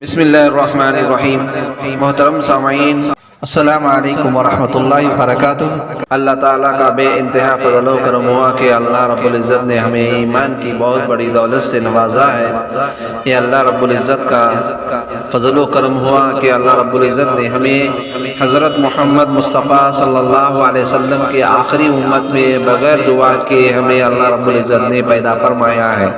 بسم اللہ الرحمن الرحیم۔ محترم سامعین، السلام علیکم ورحمۃ اللہ وبرکاتہ۔ اللہ تعالیٰ کا بے انتہا فضل و کرم ہوا کہ اللہ رب العزت نے ہمیں ایمان کی بہت بڑی دولت سے نوازا ہے۔ یہ اللہ رب العزت کا فضل و کرم ہوا کہ اللہ رب العزت نے ہمیں حضرت محمد مصطفیٰ صلی اللہ علیہ وسلم کے آخری امت میں بغیر دعا کے ہمیں اللہ رب العزت نے پیدا فرمایا ہے،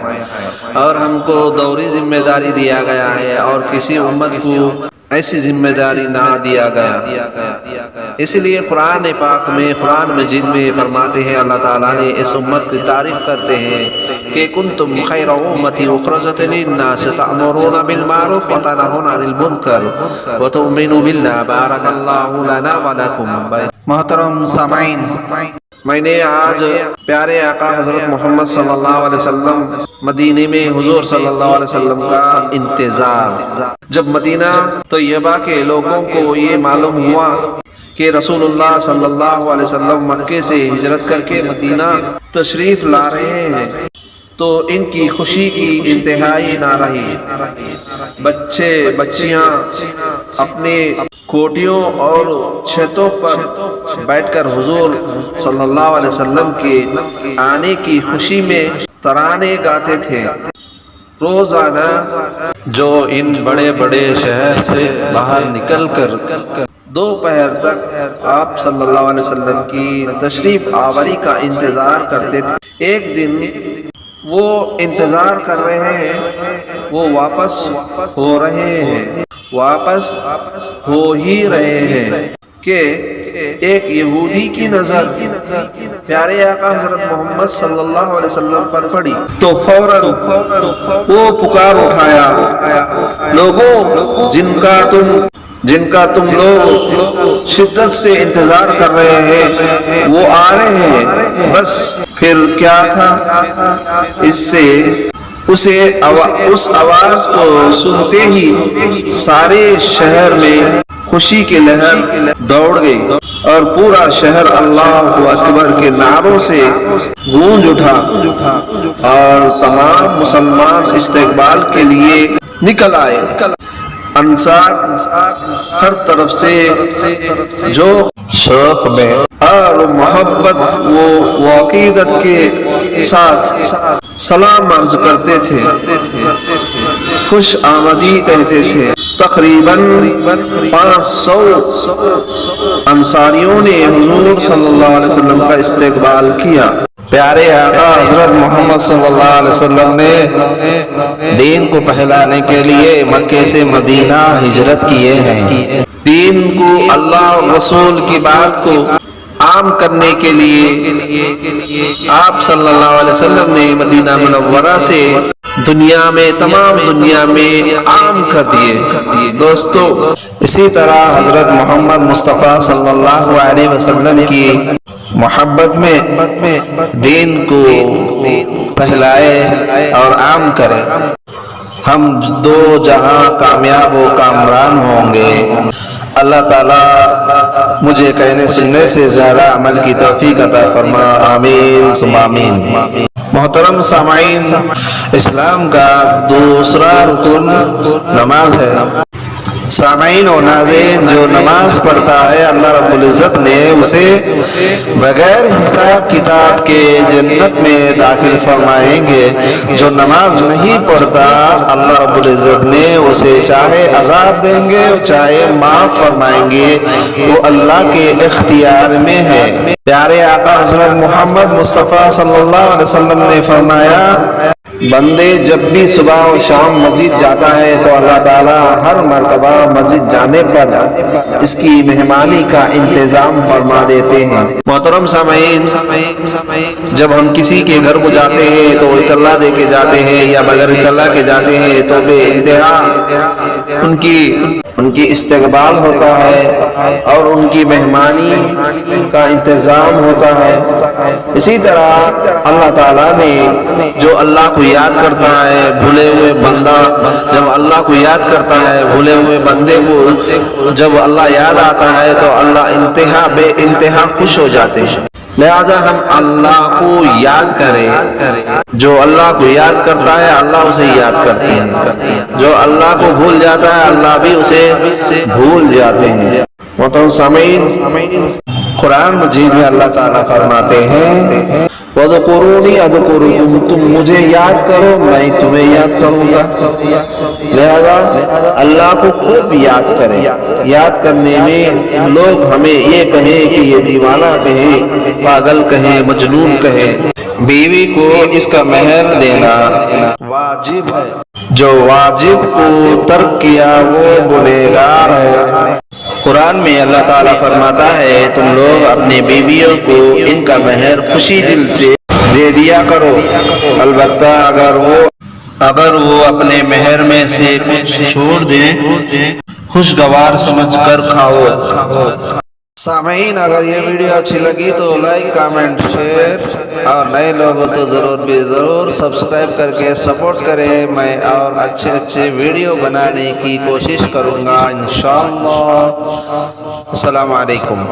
اور ہم کو دوری ذمہ داری دیا گیا ہے اور کسی امت کو ایسی ذمہ داری نہ دیا گیا۔ اس لیے قرآن پاک میں، قرآن مجید میں فرماتے ہیں، اللہ تعالیٰ نے اس امت کی تعریف کرتے ہیں کہ کنتم خیر امۃ اخرجت للناس تأمرون بالمعروف وتنہون عن المنکر وتؤمنون باللہ بارک اللہ لنا ولکم۔ محترم سامعین، میں نے آج پیارے آقا حضرت محمد صلی اللہ علیہ وسلم مدینے میں حضور صلی اللہ علیہ وسلم کا انتظار، جب مدینہ طیبہ کے لوگوں کو یہ معلوم ہوا کہ رسول اللہ صلی اللہ علیہ وسلم مکے سے ہجرت کر کے مدینہ تشریف لا رہے ہیں تو ان کی خوشی کی انتہائی نہ رہی۔ بچے بچیاں اپنے کوٹھیوں اور چھتوں پر بیٹھ کر حضور صلی اللہ علیہ وسلم کے آنے کی خوشی میں ترانے گاتے تھے۔ روزانہ جو ان بڑے بڑے شہر سے باہر نکل کر دوپہر تک آپ صلی اللہ علیہ وسلم کی تشریف آوری کا انتظار کرتے تھے، ایک دن وہ انتظار کر رہے ہیں، وہ واپس ہو رہے ہیں، واپس ہو ہی رہے ہیں کہ ایک یہودی کی نظر پیارے آقا حضرت محمد صلی اللہ علیہ وسلم پر پڑی تو فوراً وہ پکار اٹھایا، لوگوں جن کا تم لوگ شدت سے انتظار کر رہے ہیں وہ آ رہے ہیں۔ بس پھر کیا تھا، اس آواز کو سنتے ہی سارے شہر میں خوشی کی لہر دوڑ گئی اور پورا شہر اللہ اکبر کے نعروں سے گونج اٹھا اور تمام مسلمان استقبال کے لیے نکل آئے۔ انصار ہر طرف سے جو شوق میں اور محبت و عقیدت کے ساتھ سلام عرض کرتے تھے، خوش آمدی کہتے تھے۔ تقریباً 500 انصاریوں نے حضور صلی اللہ علیہ وسلم کا استقبال کیا۔ پیارے آقا حضرت محمد صلی اللہ علیہ وسلم نے دین کو پھیلانے کے لیے مکے سے مدینہ ہجرت کیے ہیں۔ دین کو، اللہ اور رسول کی بات کو عام کرنے کے لیے آپ صلی اللہ علیہ وسلم نے مدینہ منورہ سے تمام دنیا میں عام کر دیے۔ دوستو، اسی طرح حضرت محمد مصطفیٰ صلی اللہ علیہ وسلم کی محبت میں دین کو پھیلائے اور عام کرے، ہم دو جہاں کامیاب و کامران ہوں گے۔ اللہ تعالیٰ مجھے کہنے سننے سے زیادہ عمل کی توفیق عطا فرما، آمین ثم آمین۔ محترم سامعین، اسلام کا دوسرا رکن نماز ہے۔ سامعین و ناظرین، جو نماز پڑھتا ہے اللہ رب العزت نے اسے بغیر حساب کتاب کے جنت میں داخل فرمائیں گے۔ جو نماز نہیں پڑھتا اللہ رب العزت نے اسے چاہے عذاب دیں گے چاہے معاف فرمائیں گے، وہ اللہ کے اختیار میں ہے۔ پیارے آقا حضرت محمد مصطفیٰ صلی اللہ علیہ وسلم نے فرمایا، بندے جب بھی صبح و شام مسجد جاتا ہے تو اللہ تعالیٰ ہر مرتبہ مسجد جانے پر اس کی مہمانی کا انتظام فرما دیتے ہیں۔ محترم سامعین، جب ہم کسی کے گھر کو جاتے ہیں تو اطلاع دے کے جاتے ہیں یا بغیر اطلاع کے جاتے ہیں تو بے انتہا ان کی استقبال ہوتا ہے اور ان کی مہمانی کا انتظام ہوتا ہے۔ اسی طرح اللہ تعالیٰ نے جو اللہ کو یاد کرتا ہے، بھولے ہوئے بندہ جب اللہ کو یاد کرتا ہے، بھولے ہوئے بندے کو جب اللہ یاد آتا ہے تو اللہ بے انتہا خوش ہو جاتے ہیں۔ لہذا ہم اللہ کو یاد کریں. جو اللہ کو یاد کرتا ہے اللہ اسے یاد کرتے ہیں. جو اللہ کو بھول جاتا ہے اللہ بھی اسے بھول جاتے ہیں. محترم سامعین، قرآن مجید میں اللہ تعالیٰ فرماتے ہیں وَاذْكُرُونِي أَذْكُرْكُمْ، تم مجھے یاد کرو میں تمہیں یاد کروں گا. لہذا اللہ کو خوب یاد کریں. یاد کرنے میں لوگ ہمیں یہ کہیں کہ یہ دیوانہ کہیں، پاگل کہیں، مجنون کہیں. بیوی کو اس کا مہر دینا واجب ہے. جو واجب کو ترک کیا وہ گنہگار ہے. قرآن میں اللہ تعالیٰ فرماتا ہے تم لوگ اپنی بیویوں کو ان کا مہر خوشی دل سے دے دیا کرو، البتہ اگر وہ اپنے مہر میں سے کچھ چھوڑ دیں خوشگوار سمجھ کر کھاؤ. سامعین، اگر یہ ویڈیو اچھی لگی تو لائک، کامنٹ، شیئر اور نئے لوگ ہو تو ضرور سبسکرائب کر کے سپورٹ کریں. میں اور اچھے ویڈیو بنانے کی کوشش کروں گا انشاءاللہ. السلام علیکم.